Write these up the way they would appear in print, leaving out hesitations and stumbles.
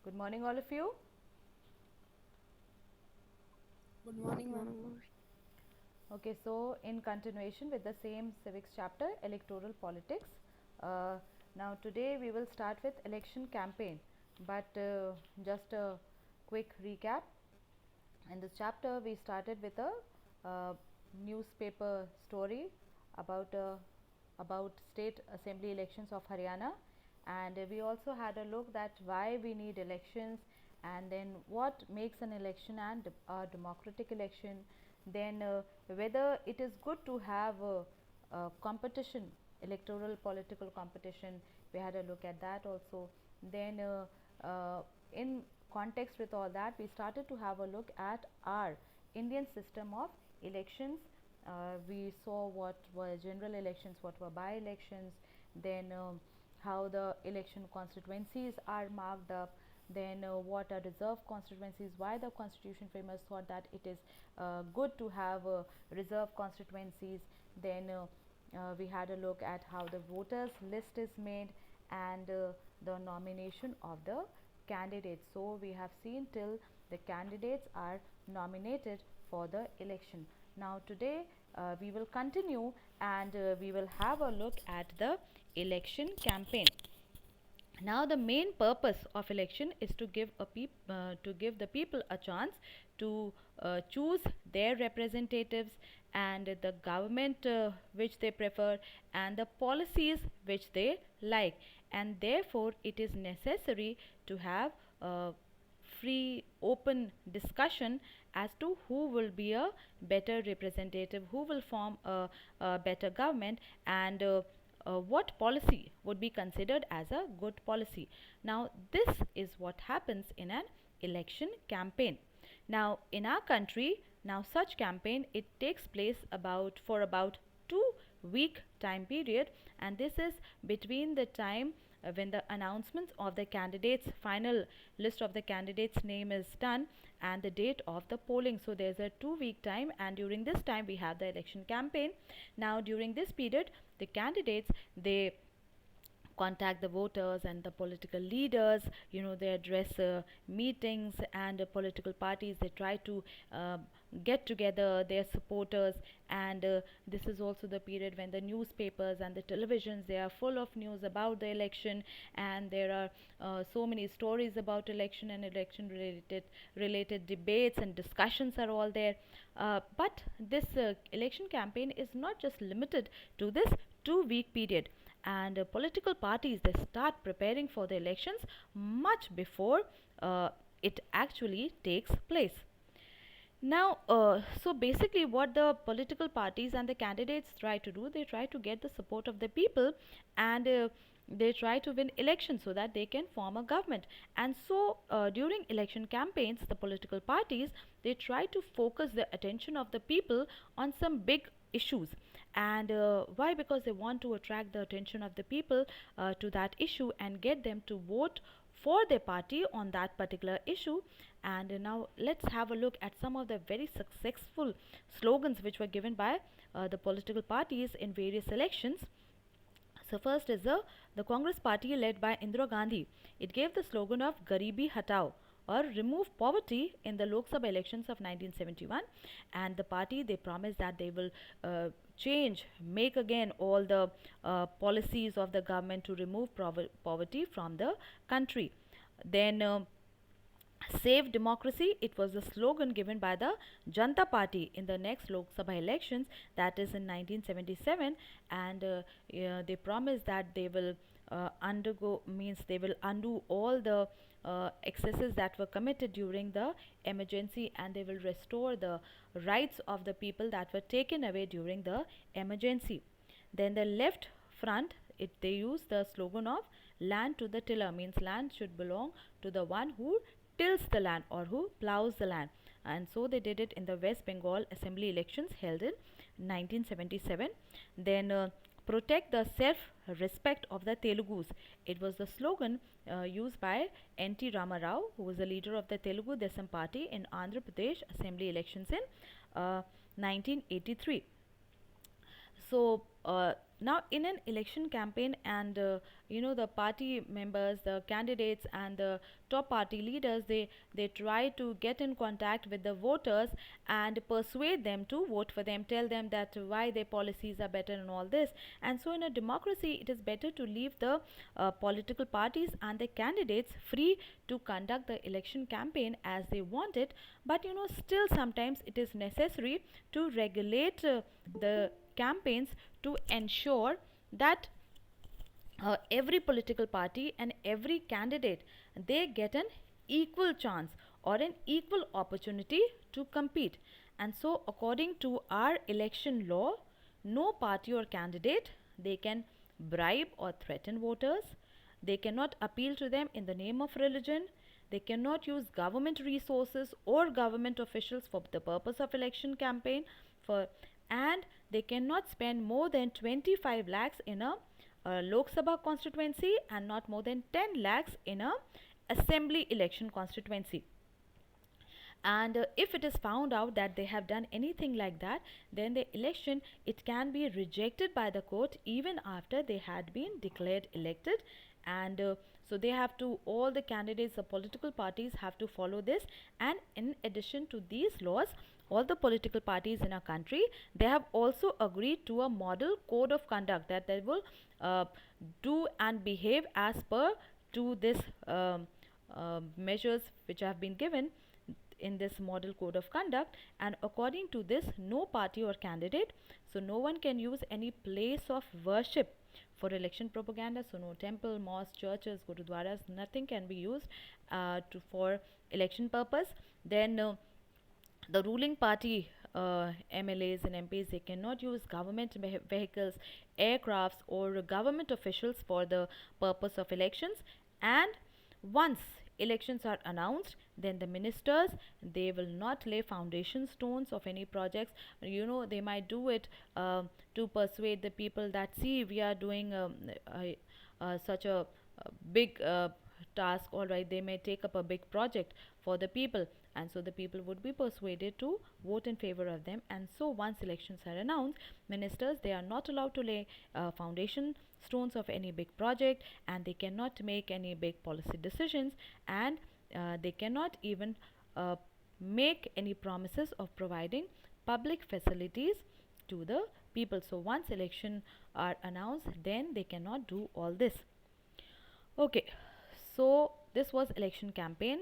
Good morning, all of you. Good morning, ma'am. Okay, so in continuation with the same civics chapter, electoral politics. Uh, Now, today we will start with election campaign, but just a quick recap. In this chapter, we started with a newspaper story about state assembly elections of Haryana, and we also had a look that why we need elections, and then what makes an election and a democratic election. Then whether it is good to have a competition, electoral political competition. We had a look at that also. Then in context with all that, we started to have a look at our Indian system of elections. We saw what were general elections, what were by elections, then how the election constituencies are marked up, then what are reserved constituencies, why the constitution framers thought that it is good to have reserved constituencies. Then we had a look at how the voters list is made, and the nomination of the candidates. So we have seen till the candidates are nominated for the election. Now today we will continue, and we will have a look at the election campaign. Now the main purpose of election is to give the people a chance to choose their representatives, and the government which they prefer, and the policies which they like, and therefore it is necessary to have a free open discussion as to who will be a better representative, who will form a better government, and what policy would be considered as a good policy. Now, this is what happens in an election campaign. Now, in our country, now such campaign it takes place about 2 week time period, and this is between the time when the announcements of the candidates, final list of the candidates name is done, and the date of the polling. So there's a 2 week time, and during this time we have the election campaign. Now during this period, the candidates, they contact the voters and the political leaders. They address meetings, and political parties, they try to uh, get together their supporters. And this is also the period when the newspapers and the televisions, they are full of news about the election, and there are so many stories about election and election related debates and discussions are all there. But this election campaign is not just limited to this 2 week period, and political parties, they start preparing for the elections much before it actually takes place. Now, so basically, what the political parties and the candidates try to do, they try to get the support of the people, and they try to win elections so that they can form a government. And so, during election campaigns, the political parties, they try to focus the attention of the people on some big issues. And why? Because they want to attract the attention of the people to that issue and get them to vote for their party on that particular issue. And now let's have a look at some of the very successful slogans which were given by the political parties in various elections. So first is the Congress party led by Indira Gandhi. It gave the slogan of Garibi Hatao, or remove poverty, in the Lok Sabha elections of 1971. And the party, they promised that they will change, make again all the policies of the government to remove poverty from the country. Then Save Democracy, it was the slogan given by the Janta Party in the next Lok Sabha elections, that is in 1977. And they promised that they will they will undo all the excesses that were committed during the emergency, and they will restore the rights of the people that were taken away during the emergency. Then the left front, they use the slogan of land to the tiller, means land should belong to the one who tills the land or who plows the land. And so they did it in the West Bengal assembly elections held in 1977. Then protect the self respect of the Telugus. It was the slogan used by N.T. Ramarao, who was the leader of the Telugu Desam party in Andhra Pradesh assembly elections in 1983. So now in an election campaign, and the party members, the candidates, and the top party leaders, they try to get in contact with the voters and persuade them to vote for them, tell them that why their policies are better and all this. And so in a democracy, it is better to leave the political parties and the candidates free to conduct the election campaign as they want it. But still sometimes it is necessary to regulate the campaigns to ensure that every political party and every candidate, they get an equal chance or an equal opportunity to compete. And so according to our election law, no party or candidate, they can bribe or threaten voters, they cannot appeal to them in the name of religion, they cannot use government resources or government officials for the purpose of election campaign for, and they cannot spend more than 25 lakhs in a Lok Sabha constituency and not more than 10 lakhs in a assembly election constituency. And if it is found out that they have done anything like that, then the election, it can be rejected by the court even after they had been declared elected. And so they have to, all the candidates, the political parties have to follow this. And in addition to these laws, all the political parties in our country, they have also agreed to a model code of conduct that they will do and behave as per to this measures which have been given in this model code of conduct. And according to this, no party or candidate, so no one can use any place of worship for election propaganda. So no temple, mosque, churches, gurudwaras, nothing can be used for election purpose. Then the ruling party MLAs and MPs, they cannot use government vehicles, aircrafts, or government officials for the purpose of elections. And once elections are announced, then the ministers, they will not lay foundation stones of any projects. They might do it to persuade the people that, see, we are doing such a big task. All right, they may take up a big project for the people, and so the people would be persuaded to vote in favor of them. And so once elections are announced, ministers, they are not allowed to lay foundation stones of any big project, and they cannot make any big policy decisions, and they cannot even make any promises of providing public facilities to the people. So once election are announced, then they cannot do all this. Okay, so this was election campaign.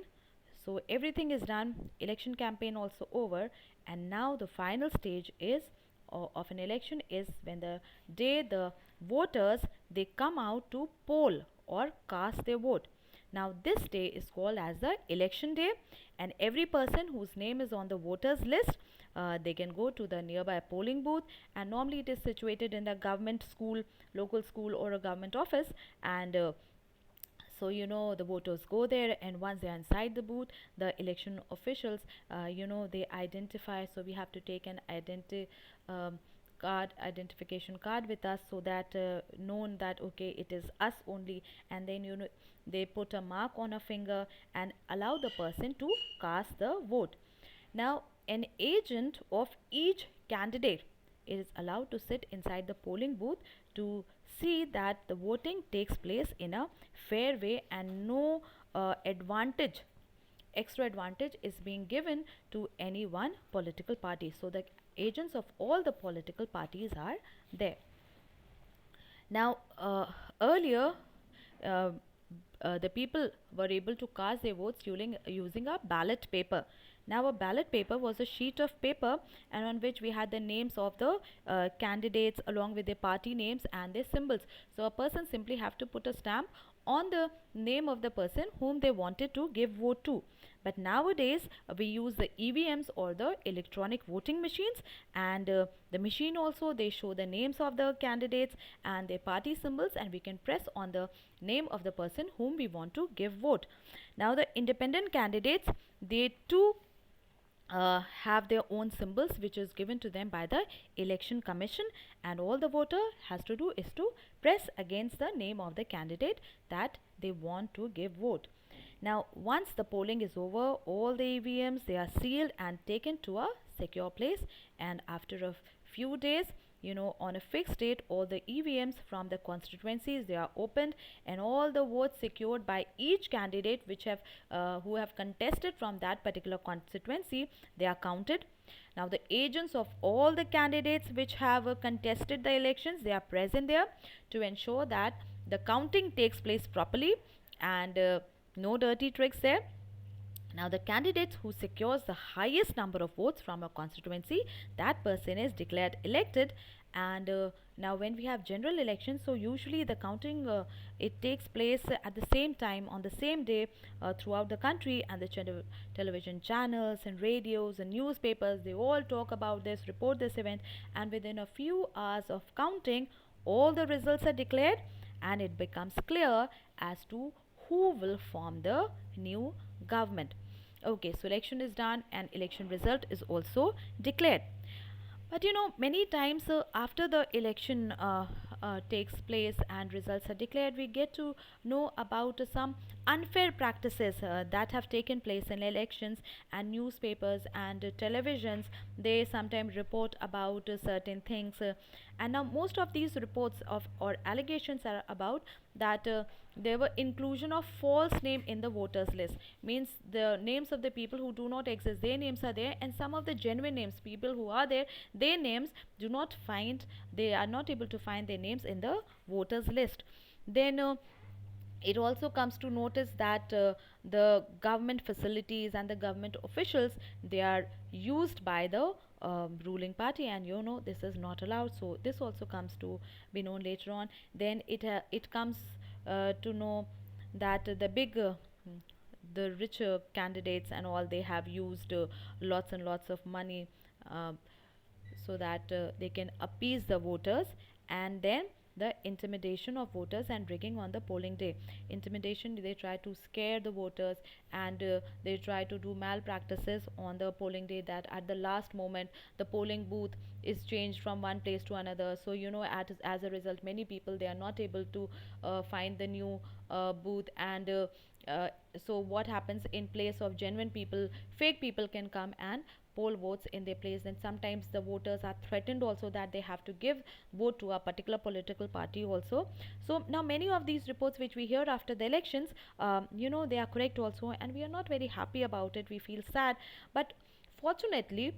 So everything is done, election campaign also over, and now the final stage is of an election is when the day the voters, they come out to poll or cast their vote. Now this day is called as the election day, and every person whose name is on the voters list, they can go to the nearby polling booth, and normally it is situated in the government school, local school, or a government office. And so the voters go there, and once they are inside the booth, the election officials, they identify. So we have to take an identification card with us, so that known that, okay, it is us only. And then they put a mark on a finger and allow the person to cast the vote. Now an agent of each candidate is allowed to sit inside the polling booth to see that the voting takes place in a fair way, and no extra advantage is being given to any one political party. So the agents of all the political parties are there. Now earlier the people were able to cast their votes using a ballot paper. Now a ballot paper was a sheet of paper, and on which we had the names of the candidates along with their party names and their symbols. So a person simply have to put a stamp on the name of the person whom they wanted to give vote to. But nowadays we use the EVMs, or the electronic voting machines, and the machine also, they show the names of the candidates and their party symbols, and we can press on the name of the person whom we want to give vote. Now the independent candidates, they too have their own symbols, which is given to them by the election commission, and all the voter has to do is to press against the name of the candidate that they want to give vote. Now once the polling is over, all the EVMs, they are sealed and taken to a secure place, and after a few days on a fixed date, all the EVMs from the constituencies, they are opened, and all the votes secured by each candidate which have who have contested from that particular constituency, they are counted. Now the agents of all the candidates which have contested the elections, they are present there to ensure that the counting takes place properly, and no dirty tricks there. Now the candidates who secures the highest number of votes from a constituency, that person is declared elected. And now when we have general elections, so usually the counting it takes place at the same time on the same day throughout the country, and the television channels and radios and newspapers, they all talk about this, report this event, and within a few hours of counting, all the results are declared, and it becomes clear as to who will form the new government. Okay, so election is done and election result is also declared. But many times after the election takes place and results are declared, we get to know about some unfair practices that have taken place in elections, and newspapers and televisions, they sometimes report about certain things, and now most of these reports of or allegations are about that there were inclusion of false name in the voters list, means the names of the people who do not exist, their names are there, and some of the genuine names, people who are there, their names do not find, they are not able to find their names in the voters list. Then it also comes to notice that the government facilities and the government officials, they are used by the ruling party, and this is not allowed, so this also comes to be known later on. Then it comes to know that the richer candidates and all, they have used lots and lots of money uh, so that they can appease the voters. And then the intimidation of voters and rigging on the polling day. Intimidation, they try to scare the voters, and they try to do malpractices on the polling day, that at the last moment the polling booth is changed from one place to another. So as a result, many people, they are not able to find the new booth, and uh, so what happens, in place of genuine people, fake people can come and poll votes in their place. And sometimes the voters are threatened also that they have to give vote to a particular political party also. So now many of these reports which we hear after the elections, they are correct also, and we are not very happy about it, we feel sad. But fortunately,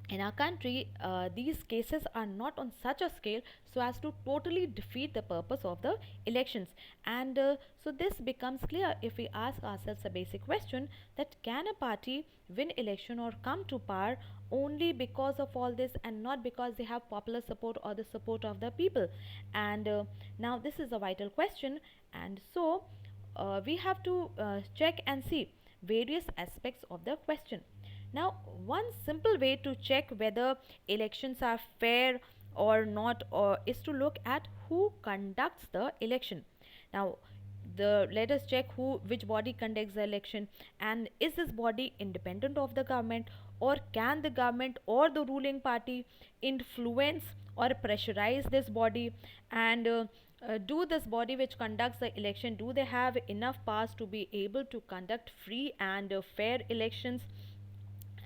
in our country, these cases are not on such a scale so as to totally defeat the purpose of the elections. And so this becomes clear if we ask ourselves a basic question, that can a party win election or come to power only because of all this, and not because they have popular support or the support of the people? And now this is a vital question, and so we have to check and see various aspects of the question. Now, one simple way to check whether elections are fair or not, or is to look at who conducts the election. Now, let us check which body conducts the election, and is this body independent of the government, or can the government or the ruling party influence or pressurize this body? And do this body which conducts the election, do they have enough powers to be able to conduct free and fair elections?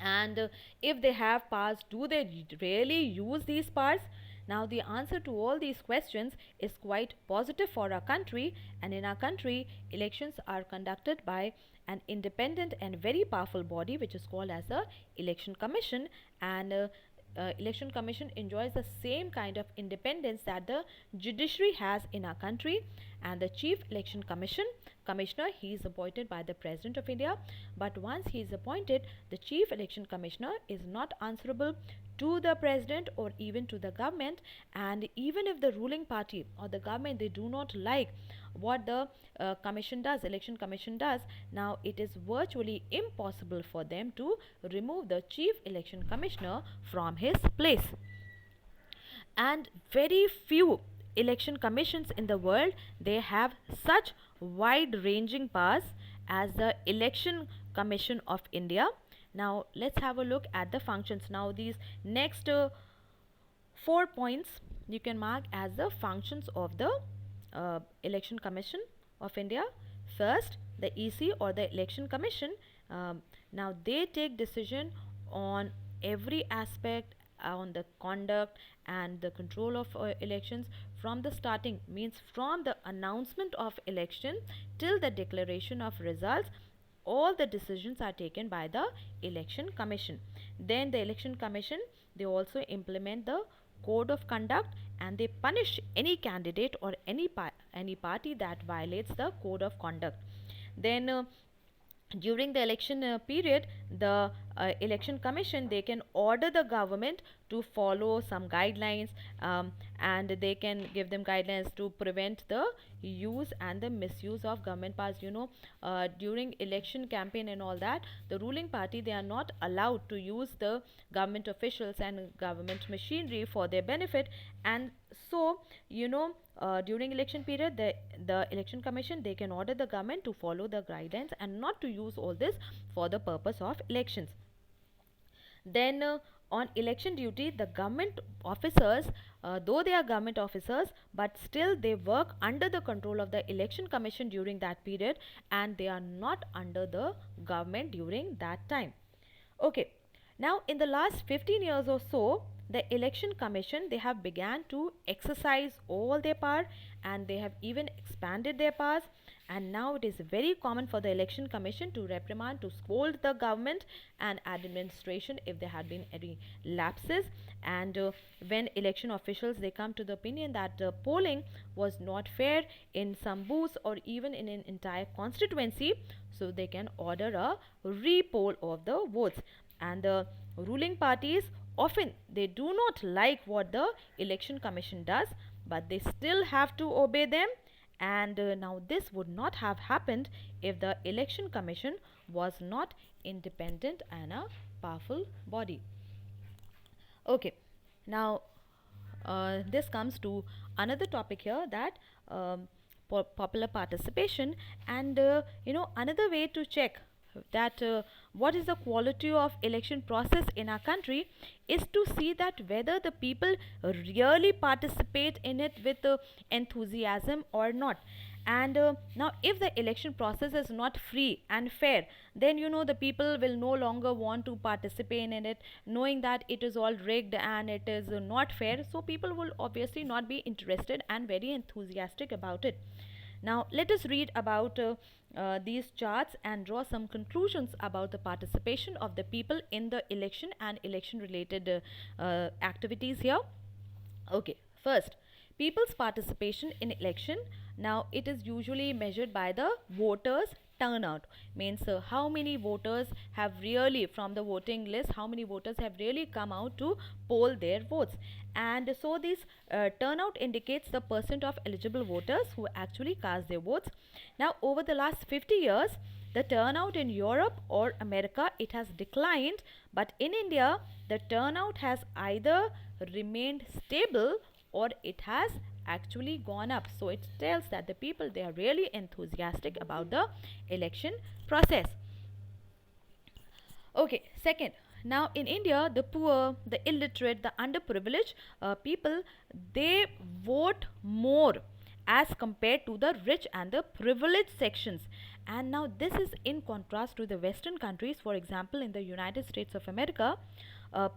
And if they have powers, do they really use these powers? Now the answer to all these questions is quite positive for our country, and in our country elections are conducted by an independent and very powerful body which is called as the election commission. And election commission enjoys the same kind of independence that the judiciary has in our country. And the chief election commissioner, he is appointed by the president of India, but once he is appointed, the chief election commissioner is not answerable to the president or even to the government. And even if the ruling party or the government, they do not like what the election commission does, now it is virtually impossible for them to remove the chief election commissioner from his place. And very few election commissions in the world, they have such wide ranging powers as the election commission of India. Now let's have a look at the functions. Now these next 4 points you can mark as the functions of the election commission of India. First, the EC or the election commission, now they take decision on every aspect on the conduct and the control of elections from the starting, means from the announcement of election till the declaration of results. All the decisions are taken by the election commission. Then the election commission, they also implement the code of conduct, and they punish any candidate or any party that violates the code of conduct. Then during the election period, the election commission, they can order the government to follow some guidelines, and they can give them guidelines to prevent the use and the misuse of government powers. During election campaign and all that, the ruling party, they are not allowed to use the government officials and government machinery for their benefit. And so during election period, the election commission, they can order the government to follow the guidelines and not to use all this for the purpose of elections. Then on election duty, the government officers, though they are government officers, but still they work under the control of the election commission during that period, and they are not under the government during that time. Okay, now in the last 15 years or so, the election commission, they have began to exercise all their power, and they have even expanded their powers. And now it is very common for the election commission to reprimand, to scold the government and administration if there had been any lapses. And when election officials, they come to the opinion that the polling was not fair in some booths or even in an entire constituency, so they can order a re-poll of the votes. And the ruling parties, often they do not like what the election commission does, but they still have to obey them. And now this would not have happened if the election commission was not independent and a powerful body. Okay, now this comes to another topic here, that popular participation. And another way to check that what is the quality of election process in our country is to see that whether the people really participate in it with enthusiasm or not. And now if the election process is not free and fair, then the people will no longer want to participate in it, knowing that it is all rigged and it is not fair. So people will obviously not be interested and very enthusiastic about it. Now let us read about these charts and draw some conclusions about the participation of the people in the election and election related activities here. Okay, first, people's participation in election. Now it is usually measured by the voters turnout, means how many voters have really, from the voting list, how many voters have really come out to poll their votes. And so this turnout indicates the percent of eligible voters who actually cast their votes. Now over the last 50 years, the turnout in Europe or America, it has declined, but in India the turnout has either remained stable or it has actually gone up. So it tells that the people, they are really enthusiastic about the election process. Okay, second, now in India, the poor, the illiterate, the underprivileged people, they vote more as compared to the rich and the privileged sections. And now this is in contrast to the Western countries. For example, in the United States of America,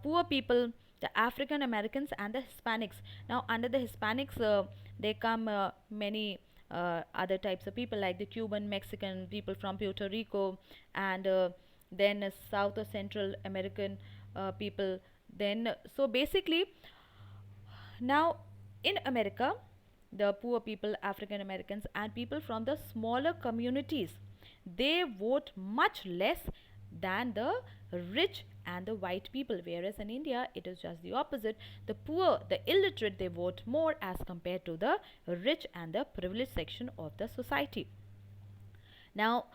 poor people, the African Americans and the Hispanics. Now under the Hispanics, they come many other types of people like the Cuban, Mexican, people from Puerto Rico, and then South or Central American people. Then so basically, now in America, the poor people, African Americans and people from the smaller communities, they vote much less than the rich and the white people, whereas in India it is just the opposite. The poor, the illiterate, they vote more as compared to the rich and the privileged section of the society. Now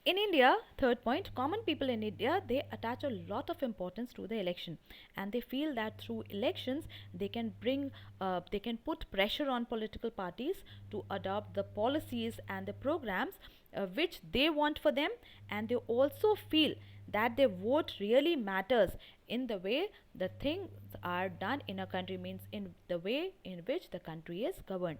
in India, third point, common people in India, they attach a lot of importance to the election, and they feel that through elections they can bring, they can put pressure on political parties to adopt the policies and the programs which they want for them. And they also feel that their vote really matters in the way the things are done in a country, means in the way in which the country is governed.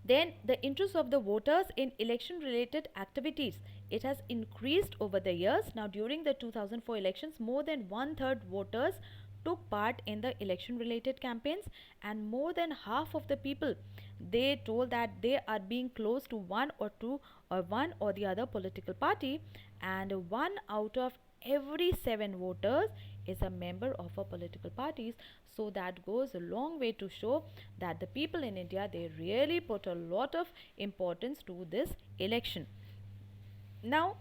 Then the interest of the voters in election related activities, it has increased over the years. Now during the 2004 elections, more than one third voters took part in the election related campaigns, and more than half of the people, they told that they are being close to one or the other political party, and one out of every seven voters is a member of a political parties. So that goes a long way to show that the people in India, they really put a lot of importance to this election. Now,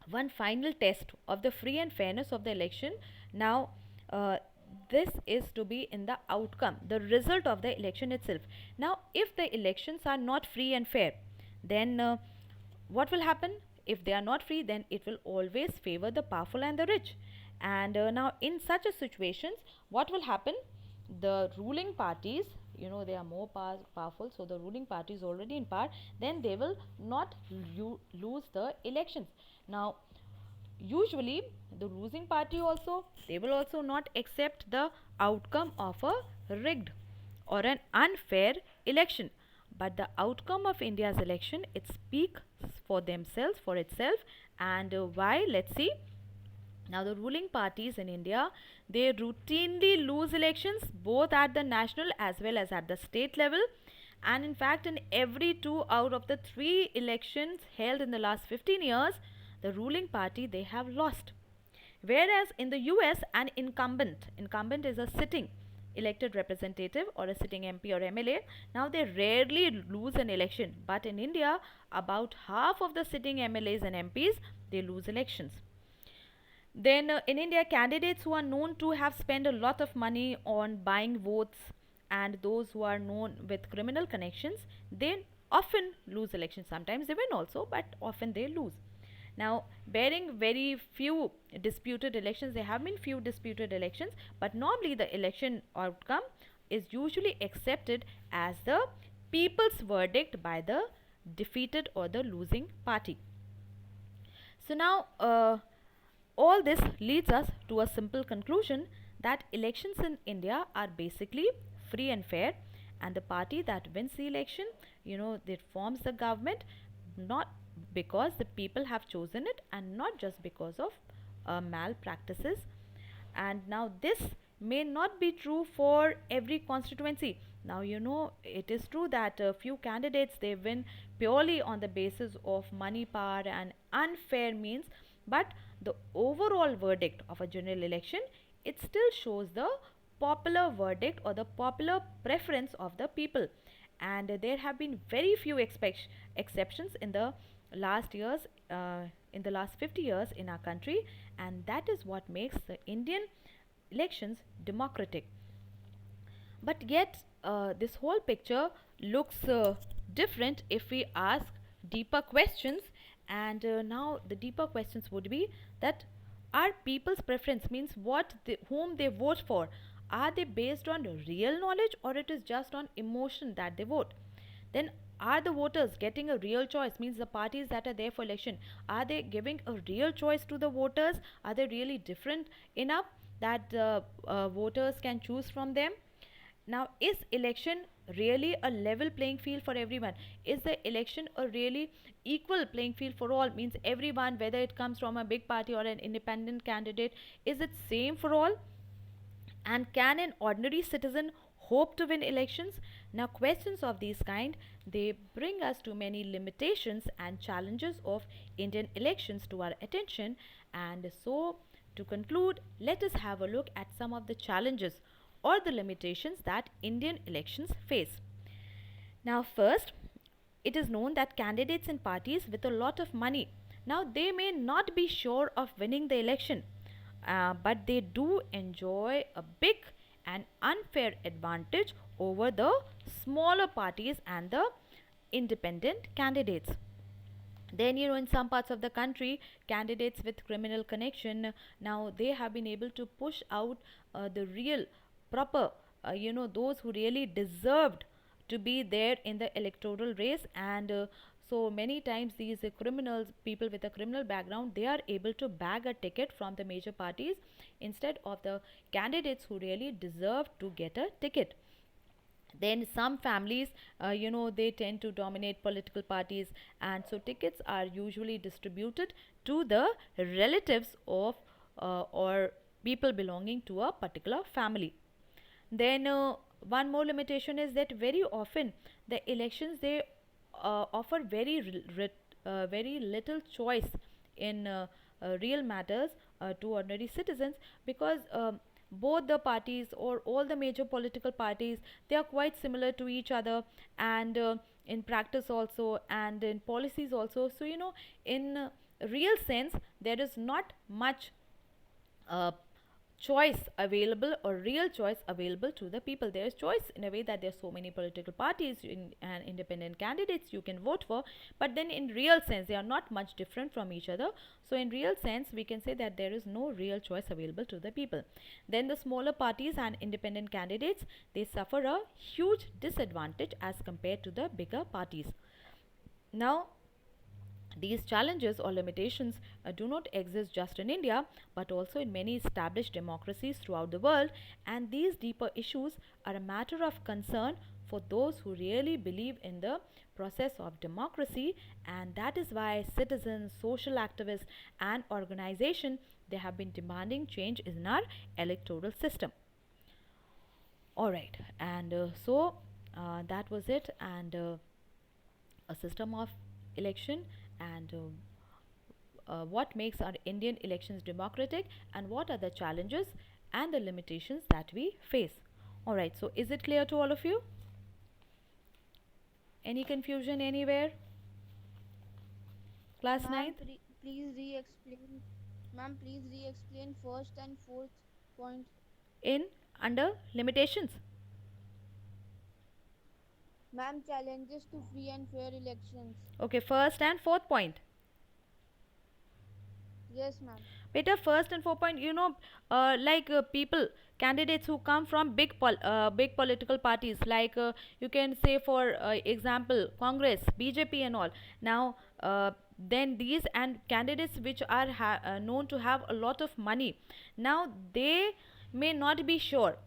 one final test of the free and fairness of the election. Now, uh, this is to be in the outcome, the result of the election itself. Now, if the elections are not free and fair, then what will happen? If they are not free, then it will always favor the powerful and the rich. And now, in such a situations, what will happen? The ruling parties, they are more powerful, so the ruling party is already in power, then they will not lose the elections. Now, usually the losing party also, they will also not accept the outcome of a rigged or an unfair election, but the outcome of India's election, it speaks for themselves, for itself. And why? Let's see. Now, the ruling parties in India, they routinely lose elections both at the national as well as at the state level. And in fact, in every two out of the three elections held in the last 15 years, the ruling party, they have lost. Whereas in the US, an incumbent is a sitting elected representative or a sitting MP or MLA. Now, they rarely lose an election. But in India, about half of the sitting MLAs and MPs, they lose elections. Then in India, candidates who are known to have spent a lot of money on buying votes, and those who are known with criminal connections, they often lose elections. Sometimes they win also, but often they lose. Now, bearing very few disputed elections, there have been few disputed elections, but normally the election outcome is usually accepted as the people's verdict by the defeated or the losing party. So now, all this leads us to a simple conclusion that elections in India are basically free and fair, and the party that wins the election, that forms the government, not because the people have chosen it and not just because of malpractices. And now this may not be true for every constituency. Now, it is true that a few candidates, they win purely on the basis of money, power and unfair means, but the overall verdict of a general election, it still shows the popular verdict or the popular preference of the people. And there have been very few exceptions in the last years, in the last 50 years in our country, and that is what makes the Indian elections democratic. But yet, this whole picture looks different if we ask deeper questions. And now, the deeper questions would be that are people's preference, means whom they vote for, are they based on real knowledge or it is just on emotion that they vote? Then, are the voters getting a real choice, means the parties that are there for election, are they giving a real choice to the voters? Are they really different enough that voters can choose from them? Now, is election really a level playing field for everyone? Is the election a really equal playing field for all, means everyone, whether it comes from a big party or an independent candidate, is it same for all? And can an ordinary citizen hope to win elections? Now, questions of these kind, they bring us to many limitations and challenges of Indian elections to our attention. And so, to conclude, let us have a look at some of the challenges or the limitations that Indian elections face. Now, first, it is known that candidates and parties with a lot of money, now they may not be sure of winning the election, but they do enjoy a big and unfair advantage over the smaller parties and the independent candidates. Then, in some parts of the country, candidates with criminal connection, now they have been able to push out the real proper, those who really deserved to be there in the electoral race. And so many times these criminals, people with a criminal background, they are able to bag a ticket from the major parties instead of the candidates who really deserve to get a ticket. Then some families, they tend to dominate political parties, and so tickets are usually distributed to the relatives of or people belonging to a particular family. Then one more limitation is that very often the elections they offer very little choice in real matters to ordinary citizens, because both the parties or all the major political parties, they are quite similar to each other, and in practice also and in policies also. So in real sense there is not much uh, choice available or real choice available to the people. There is choice in a way that there are so many political parties and independent candidates you can vote for, but then in real sense they are not much different from each other. So in real sense we can say that there is no real choice available to the people. Then the smaller parties and independent candidates, they suffer a huge disadvantage as compared to the bigger parties. Now these challenges or limitations do not exist just in India but also in many established democracies throughout the world, and these deeper issues are a matter of concern for those who really believe in the process of democracy, and that is why citizens, social activists, and organizations, they have been demanding change in our electoral system. All right, and that was it, and a system of election, and what makes our Indian elections democratic, and what are the challenges and the limitations that we face. Alright, so is it clear to all of you? Any confusion anywhere? Class 9th? Please re-explain. Ma'am, please re-explain first and fourth point. In under limitations. Ma'am, challenges to free and fair elections. Okay, first and fourth point. Yes, ma'am. Beta, first and fourth point, people, candidates who come from big political parties, like you can say for example Congress, BJP, and all. Now, then these and candidates which are known to have a lot of money. Now they may not be sure.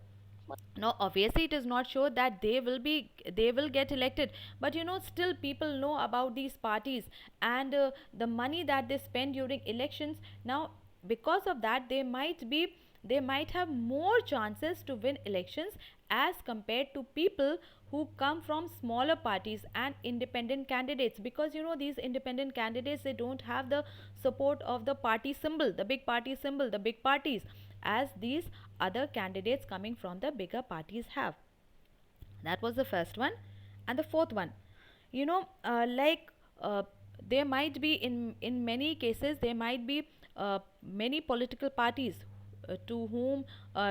No, obviously it is not sure that they will get elected, but still people know about these parties and the money that they spend during elections. Now because of that they might have more chances to win elections as compared to people who come from smaller parties and independent candidates, because these independent candidates, they don't have the support of the party symbol, the big party symbol, the big parties, as these other candidates coming from the bigger parties have. That was the first one. And the fourth one, you know like there might be in many cases there might be many political parties to whom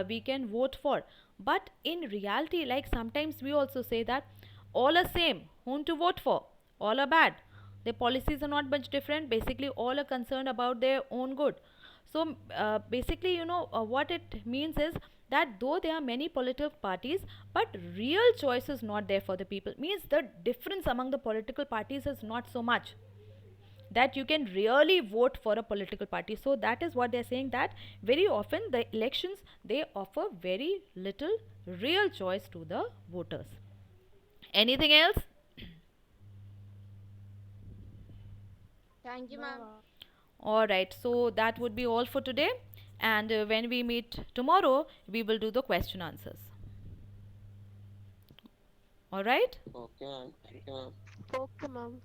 we can vote for, but in reality, like sometimes we also say that all are same, whom to vote for, all are bad, their policies are not much different, basically all are concerned about their own good. So basically what it means is that though there are many political parties, but real choice is not there for the people, means the difference among the political parties is not so much that you can really vote for a political party. So that is what they're saying, that very often the elections, they offer very little real choice to the voters. Anything else? Thank you, ma'am. All right, so that would be all for today, and when we meet tomorrow we will do the question answers. All right. Okay, ma'am. Thank you, ma'am. Okay, ma'am.